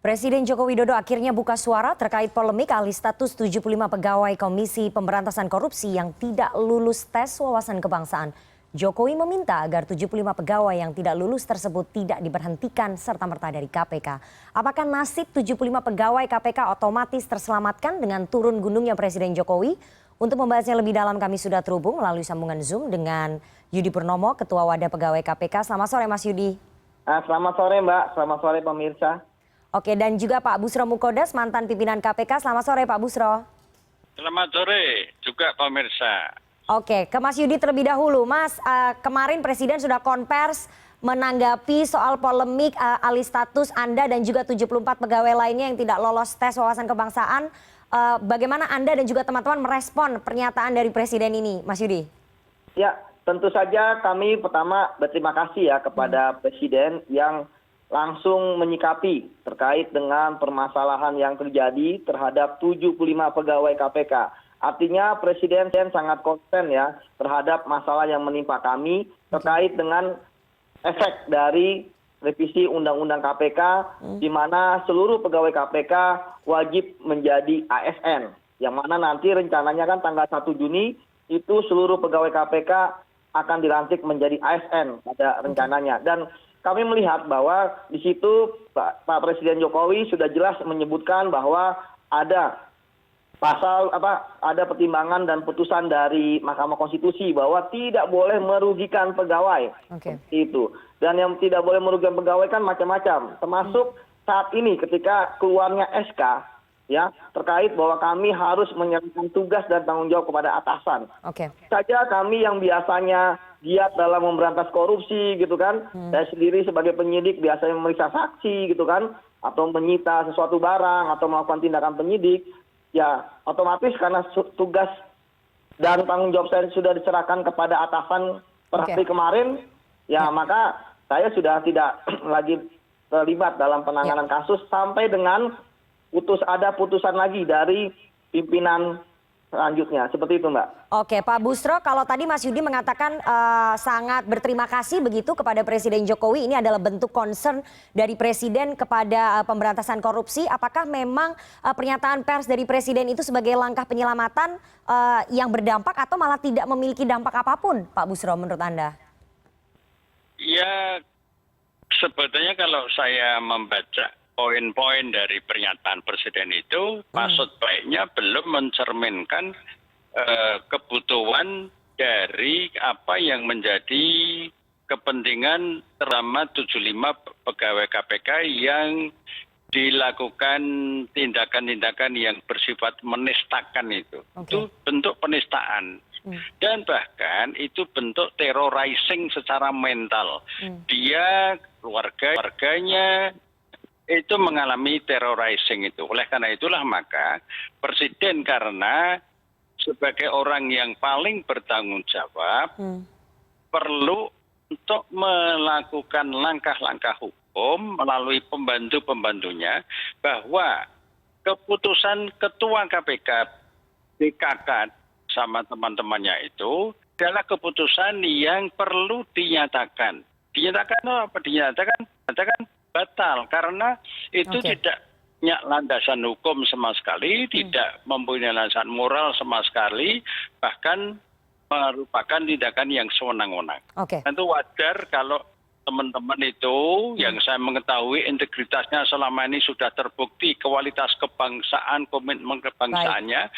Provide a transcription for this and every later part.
Presiden Joko Widodo akhirnya buka suara terkait polemik alih status 75 pegawai Komisi Pemberantasan Korupsi yang tidak lulus tes wawasan kebangsaan. Jokowi meminta agar 75 pegawai yang tidak lulus tersebut tidak diberhentikan serta-merta dari KPK. Apakah nasib 75 pegawai KPK otomatis terselamatkan dengan turun gunungnya Presiden Jokowi? Untuk membahasnya lebih dalam kami sudah terhubung melalui sambungan Zoom dengan Yudi Purnomo, Ketua Wadah Pegawai KPK. Selamat sore Mas Yudi. Selamat sore Mbak, selamat sore pemirsa. Oke, dan juga Pak Busro Mukodas, mantan pimpinan KPK. Selamat sore Pak Busro. Selamat sore juga pemirsa. Oke, ke Mas Yudi terlebih dahulu. Mas, kemarin Presiden sudah konvers menanggapi soal polemik alih status Anda dan juga 74 pegawai lainnya yang tidak lolos tes wawasan kebangsaan. Bagaimana Anda dan juga teman-teman merespon pernyataan dari Presiden ini, Mas Yudi? Ya, tentu saja kami pertama berterima kasih ya kepada Presiden yang langsung menyikapi terkait dengan permasalahan yang terjadi terhadap 75 pegawai KPK. Artinya Presiden sangat konsen ya terhadap masalah yang menimpa kami terkait dengan efek dari revisi Undang-Undang KPK di mana seluruh pegawai KPK wajib menjadi ASN. Yang mana nanti rencananya kan tanggal 1 Juni itu seluruh pegawai KPK akan dilantik menjadi ASN pada rencananya. Dan kami melihat bahwa di situ Pak Presiden Jokowi sudah jelas menyebutkan bahwa ada ada pertimbangan dan putusan dari Mahkamah Konstitusi bahwa tidak boleh merugikan pegawai. Seperti itu. Dan yang tidak boleh merugikan pegawai kan macam-macam, termasuk saat ini ketika keluarnya SK ya terkait bahwa kami harus menyerahkan tugas dan tanggung jawab kepada atasan. Saja kami yang biasanya giat dalam memberantas korupsi gitu kan. Saya sendiri sebagai penyidik biasanya memeriksa saksi gitu kan, atau menyita sesuatu barang atau melakukan tindakan penyidik. Ya otomatis karena tugas dan tanggung jawab saya sudah diserahkan kepada atasan per hari kemarin, ya maka saya sudah tidak lagi terlibat dalam penanganan kasus sampai dengan ada putusan lagi dari pimpinan selanjutnya. Seperti itu Mbak. Oke Pak Busro, kalau tadi Mas Yudi mengatakan sangat berterima kasih begitu kepada Presiden Jokowi, ini adalah bentuk concern dari Presiden kepada pemberantasan korupsi. Apakah memang pernyataan pers dari Presiden itu sebagai langkah penyelamatan yang berdampak atau malah tidak memiliki dampak apapun Pak Busro menurut Anda? Ya sebetulnya kalau saya membaca poin-poin dari pernyataan Presiden itu maksud baiknya belum mencerminkan kebutuhan dari apa yang menjadi kepentingan terutama 75 pegawai KPK yang dilakukan tindakan-tindakan yang bersifat menistakan itu. Itu bentuk penistaan. Dan bahkan itu bentuk terrorizing secara mental. Dia, keluarganya itu mengalami terrorizing itu. Oleh karena itulah maka Presiden karena sebagai orang yang paling bertanggung jawab perlu untuk melakukan langkah-langkah hukum melalui pembantu-pembantunya bahwa keputusan Ketua KPK BKK sama teman-temannya itu adalah keputusan yang perlu dinyatakan. Dinyatakan apa? Dinyatakan batal karena itu tidak punya landasan hukum sama sekali, tidak mempunyai landasan moral sama sekali, bahkan merupakan tindakan yang sewenang-wenang. Tentu wajar kalau teman-teman itu yang saya mengetahui integritasnya selama ini sudah terbukti, kualitas kebangsaan, komitmen kebangsaannya.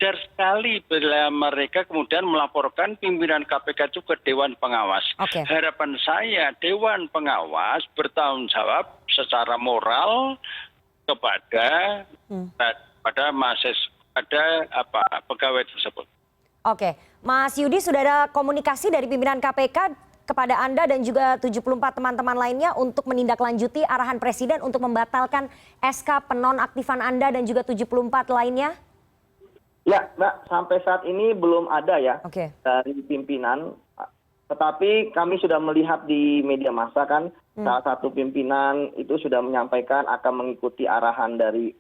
Wajar sekali bila mereka kemudian melaporkan pimpinan KPK itu ke Dewan Pengawas. Harapan saya Dewan Pengawas bertanggung jawab secara moral kepada pegawai tersebut. Mas Yudi, sudah ada komunikasi dari pimpinan KPK kepada Anda dan juga 74 teman-teman lainnya untuk menindaklanjuti arahan Presiden untuk membatalkan SK penonaktifan Anda dan juga 74 lainnya? Ya Mbak, sampai saat ini belum ada ya dari pimpinan. Tetapi kami sudah melihat di media massa kan, salah satu pimpinan itu sudah menyampaikan akan mengikuti arahan dari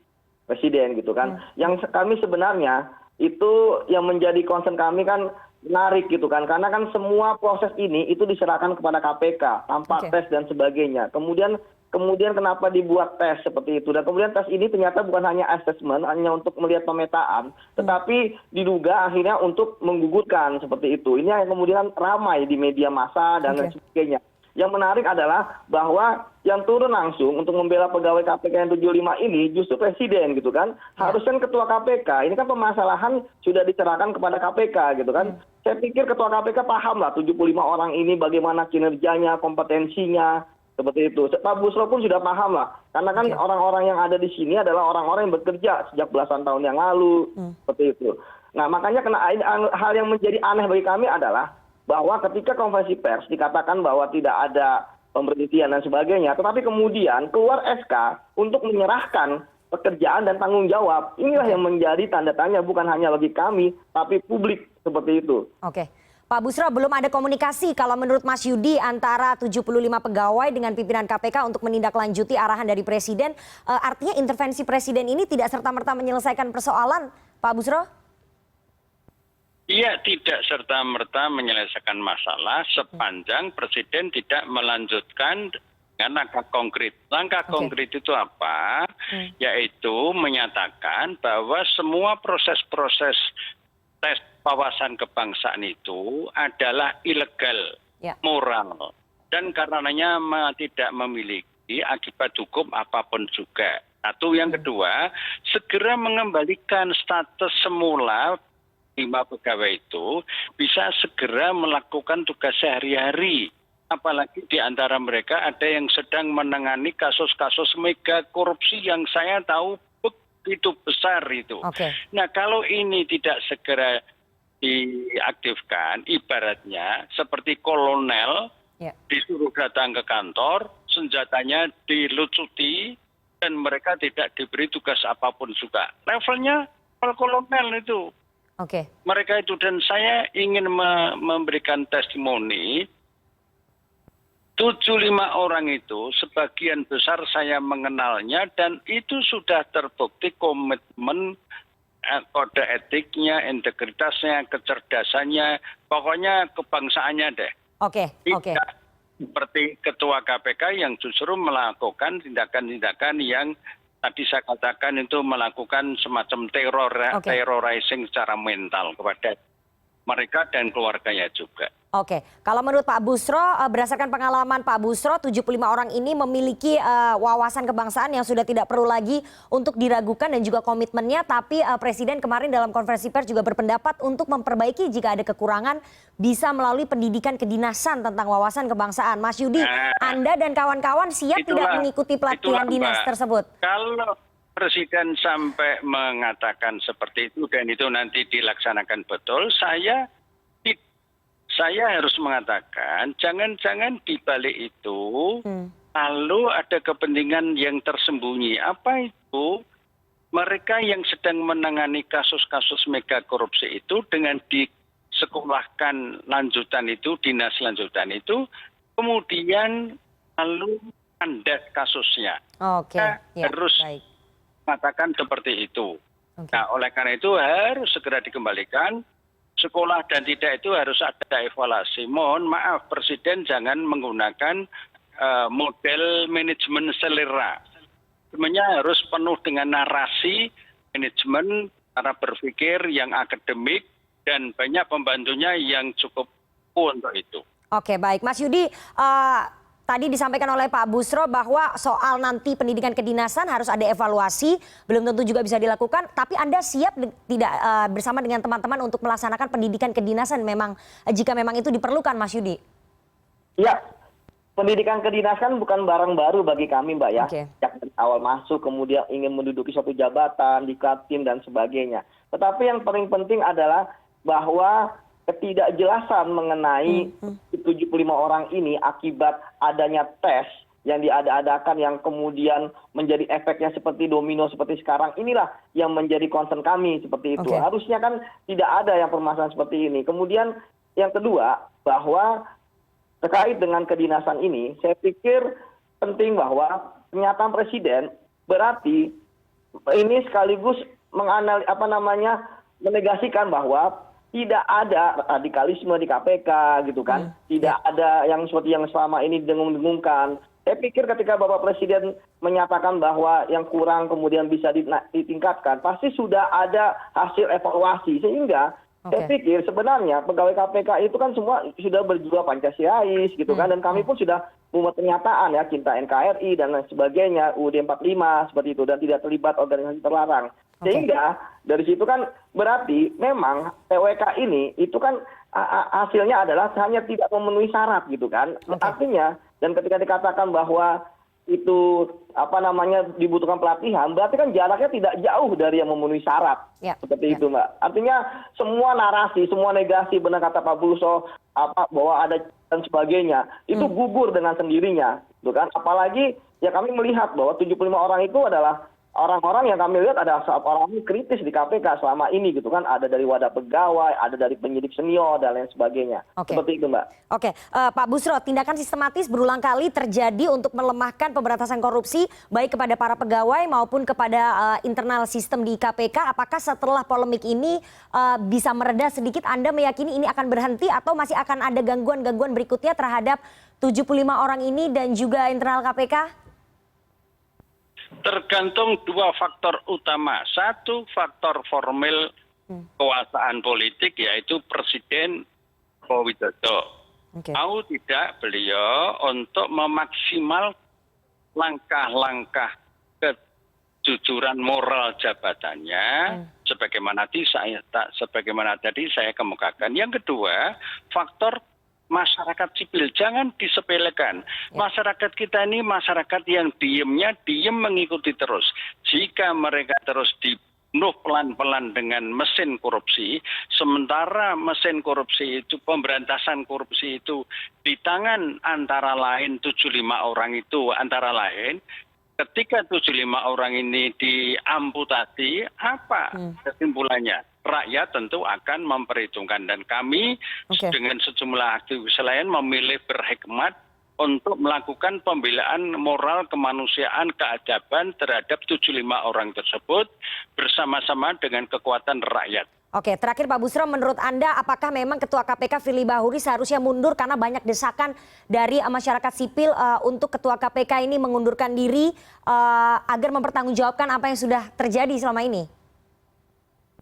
Presiden gitu kan. Yang kami sebenarnya itu yang menjadi concern kami kan menarik gitu kan. Karena kan semua proses ini itu diserahkan kepada KPK tanpa tes dan sebagainya. Kemudian kemudian kenapa dibuat tes seperti itu. Dan kemudian tes ini ternyata bukan hanya assessment, hanya untuk melihat pemetaan, tetapi diduga akhirnya untuk menggugurkan seperti itu. Ini yang kemudian ramai di media massa dan lain sebagainya. Yang menarik adalah bahwa yang turun langsung untuk membela pegawai KPK yang 75 ini justru presiden gitu kan. Harusnya ketua KPK, ini kan permasalahan sudah diserahkan kepada KPK gitu kan. Saya pikir ketua KPK paham lah 75 orang ini bagaimana kinerjanya, kompetensinya, seperti itu. Pak Busro pun sudah paham lah. Karena kan orang-orang yang ada di sini adalah orang-orang yang bekerja sejak belasan tahun yang lalu, seperti itu. Nah makanya hal yang menjadi aneh bagi kami adalah bahwa ketika konferensi pers dikatakan bahwa tidak ada pemberhentian dan sebagainya, tetapi kemudian keluar SK untuk menyerahkan pekerjaan dan tanggung jawab. Inilah yang menjadi tanda tanya bukan hanya bagi kami, tapi publik seperti itu. Oke. Pak Busro, belum ada komunikasi kalau menurut Mas Yudi antara 75 pegawai dengan pimpinan KPK untuk menindaklanjuti arahan dari Presiden. Artinya intervensi Presiden ini tidak serta-merta menyelesaikan persoalan, Pak Busro? Iya, tidak serta-merta menyelesaikan masalah sepanjang Presiden tidak melanjutkan dengan langkah konkret. Langkah konkret itu apa? Yaitu menyatakan bahwa semua proses-proses tes wawasan kebangsaan itu adalah ilegal, moral, dan karenanya tidak memiliki akibat hukum apapun juga. Satu, yang kedua, segera mengembalikan status semula 5 pegawai itu bisa segera melakukan tugas sehari-hari. Apalagi di antara mereka ada yang sedang menangani kasus-kasus mega korupsi yang saya tahu begitu besar itu. Nah kalau ini tidak segera diaktifkan, ibaratnya seperti kolonel disuruh datang ke kantor, senjatanya dilucuti, dan mereka tidak diberi tugas apapun juga. Levelnya kolonel itu. Mereka itu, dan saya ingin memberikan testimoni 75 orang itu sebagian besar saya mengenalnya dan itu sudah terbukti komitmen, kode etiknya, integritasnya, kecerdasannya, pokoknya kebangsaannya deh. Tidak seperti ketua KPK yang justru melakukan tindakan-tindakan yang tadi saya katakan itu melakukan semacam terrorizing secara mental kepada mereka dan keluarganya juga. Kalau menurut Pak Busro, berdasarkan pengalaman Pak Busro, 75 orang ini memiliki wawasan kebangsaan yang sudah tidak perlu lagi untuk diragukan dan juga komitmennya. Tapi Presiden kemarin dalam konferensi pers juga berpendapat untuk memperbaiki jika ada kekurangan bisa melalui pendidikan kedinasan tentang wawasan kebangsaan. Mas Yudi, Anda dan kawan-kawan siap tidak mengikuti pelatihan dinas tersebut? Kalau Presiden sampai mengatakan seperti itu dan itu nanti dilaksanakan betul, saya harus mengatakan jangan-jangan di balik itu lalu ada kepentingan yang tersembunyi. Apa itu? Mereka yang sedang menangani kasus-kasus mega korupsi itu dengan disekolahkan lanjutan itu, dinas lanjutan itu, kemudian lalu kandas kasusnya. Harus mengatakan seperti itu. Nah, oleh karena itu harus segera dikembalikan. Sekolah dan tidak itu harus ada evaluasi. Mohon maaf, Presiden jangan menggunakan model manajemen selera. Sebenarnya harus penuh dengan narasi manajemen, cara berpikir yang akademik, dan banyak pembantunya yang cukup untuk itu. Baik. Mas Yudi, tadi disampaikan oleh Pak Busro bahwa soal nanti pendidikan kedinasan harus ada evaluasi, belum tentu juga bisa dilakukan, tapi Anda siap tidak bersama dengan teman-teman untuk melaksanakan pendidikan kedinasan jika memang itu diperlukan, Mas Yudi? Ya, pendidikan kedinasan bukan barang baru bagi kami, Mbak ya. Sejak dari awal masuk, kemudian ingin menduduki suatu jabatan, di Kaltim dan sebagainya. Tetapi yang paling penting adalah bahwa ketidakjelasan mengenai 75 orang ini akibat adanya tes yang diada-adakan yang kemudian menjadi efeknya seperti domino seperti sekarang, inilah yang menjadi concern kami seperti itu. Harusnya kan tidak ada yang permasalahan seperti ini. Kemudian yang kedua, bahwa terkait dengan kedinasan ini, saya pikir penting bahwa pernyataan Presiden berarti ini sekaligus menegasikan bahwa tidak ada radikalisme di KPK gitu kan, tidak ada yang seperti yang selama ini dengung-dengungkan, saya pikir ketika Bapak Presiden menyatakan bahwa yang kurang kemudian bisa ditingkatkan, pasti sudah ada hasil evaluasi. Sehingga saya pikir sebenarnya pegawai KPK itu kan semua sudah berjiwa Pancasilais gitu kan. Dan kami pun sudah membuat pernyataan ya, cinta NKRI dan lain sebagainya, UUD 45 seperti itu, dan tidak terlibat organisasi terlarang. Sehingga dari situ kan berarti memang TWK ini itu kan hasilnya adalah hanya tidak memenuhi syarat gitu kan. Artinya, dan ketika dikatakan bahwa itu dibutuhkan pelatihan, berarti kan jaraknya tidak jauh dari yang memenuhi syarat. Seperti itu, Mbak. Artinya semua narasi, semua negasi, benar kata Pak Bulso, bahwa ada dan sebagainya, itu gugur dengan sendirinya, gitu kan. Apalagi ya kami melihat bahwa 75 orang itu adalah orang-orang yang kami lihat ada orang kritis di KPK selama ini gitu kan, ada dari wadah pegawai, ada dari penyidik senior dan lain sebagainya. Seperti itu, Mbak. Pak Busro, tindakan sistematis berulang kali terjadi untuk melemahkan pemberantasan korupsi baik kepada para pegawai maupun kepada internal sistem di KPK. Apakah setelah polemik ini bisa mereda sedikit, Anda meyakini ini akan berhenti atau masih akan ada gangguan-gangguan berikutnya terhadap 75 orang ini dan juga internal KPK? Tergantung dua faktor utama. Satu, faktor formil kekuasaan politik, yaitu Presiden Joko Widodo. Mau tidak beliau untuk memaksimal langkah-langkah kejujuran moral jabatannya, sebagaimana tadi saya kemukakan. Yang kedua, faktor masyarakat sipil, jangan disepelekan. Masyarakat kita ini masyarakat yang diem mengikuti terus. Jika mereka terus dibunuh pelan-pelan dengan mesin korupsi, sementara mesin korupsi itu, pemberantasan korupsi itu di tangan antara lain 75 orang itu, antara lain, ketika 75 orang ini diamputasi, apa kesimpulannya? Rakyat tentu akan memperhitungkan, dan kami dengan sejumlah aktivis lain memilih berhikmat untuk melakukan pembelaan moral kemanusiaan, keadaban terhadap 75 orang tersebut bersama-sama dengan kekuatan rakyat. Terakhir Pak Busro, menurut Anda apakah memang Ketua KPK Firly Bahuri seharusnya mundur karena banyak desakan dari masyarakat sipil untuk Ketua KPK ini mengundurkan diri agar mempertanggungjawabkan apa yang sudah terjadi selama ini?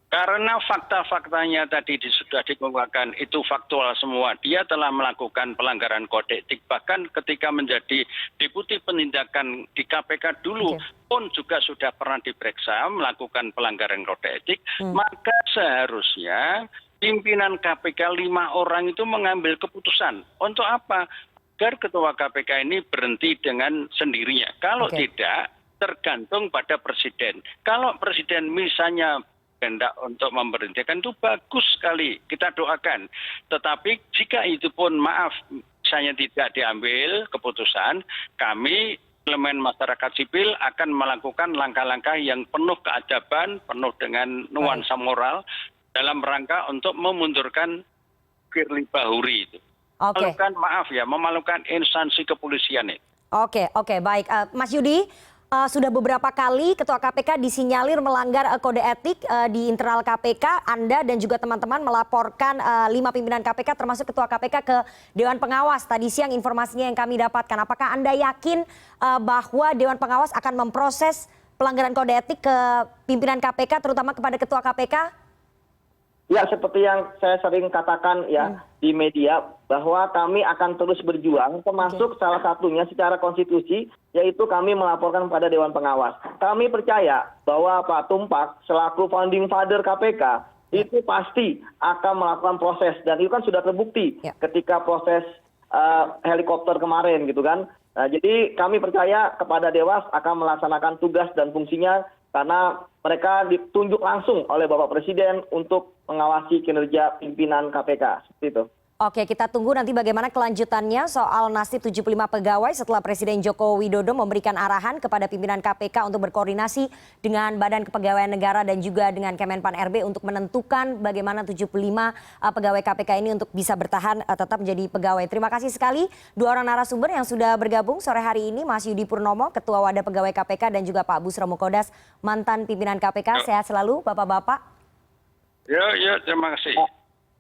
Karena fakta-faktanya tadi sudah dikemukakan, itu faktual semua. Dia telah melakukan pelanggaran kode etik. Bahkan ketika menjadi deputi penindakan di KPK dulu pun juga sudah pernah diperiksa melakukan pelanggaran kode etik. Maka seharusnya pimpinan KPK 5 orang itu mengambil keputusan. Untuk apa? Agar Ketua KPK ini berhenti dengan sendirinya. Kalau tidak, tergantung pada Presiden. Kalau Presiden misalnya hendak untuk memberhentikan, itu bagus sekali, kita doakan. Tetapi jika itu pun misalnya tidak diambil keputusan, kami elemen masyarakat sipil akan melakukan langkah-langkah yang penuh keadaban, penuh dengan nuansa moral dalam rangka untuk memundurkan Firly Bahuri itu. Memalukan instansi kepolisian itu. Baik. Mas Yudi, sudah beberapa kali Ketua KPK disinyalir melanggar kode etik di internal KPK. Anda dan juga teman-teman melaporkan 5 pimpinan KPK termasuk Ketua KPK ke Dewan Pengawas. Tadi siang informasinya yang kami dapatkan. Apakah Anda yakin bahwa Dewan Pengawas akan memproses pelanggaran kode etik ke pimpinan KPK terutama kepada Ketua KPK? Ya, seperti yang saya sering katakan ya di media, bahwa kami akan terus berjuang, termasuk salah satunya secara konstitusi, yaitu kami melaporkan kepada Dewan Pengawas. Kami percaya bahwa Pak Tumpak selaku founding father KPK itu pasti akan melakukan proses, dan itu kan sudah terbukti ketika proses helikopter kemarin gitu kan. Nah, jadi kami percaya kepada Dewas akan melaksanakan tugas dan fungsinya, karena mereka ditunjuk langsung oleh Bapak Presiden untuk mengawasi kinerja pimpinan KPK. Seperti itu. Kita tunggu nanti bagaimana kelanjutannya soal nasib 75 pegawai setelah Presiden Joko Widodo memberikan arahan kepada pimpinan KPK untuk berkoordinasi dengan Badan Kepegawaian Negara dan juga dengan Kemenpan RB untuk menentukan bagaimana 75 pegawai KPK ini untuk bisa bertahan tetap menjadi pegawai. Terima kasih sekali 2 orang narasumber yang sudah bergabung sore hari ini, Mas Yudi Purnomo, Ketua Wadah Pegawai KPK, dan juga Pak Busro Mukodas, mantan pimpinan KPK. Sehat selalu Bapak-Bapak. Ya, terima kasih.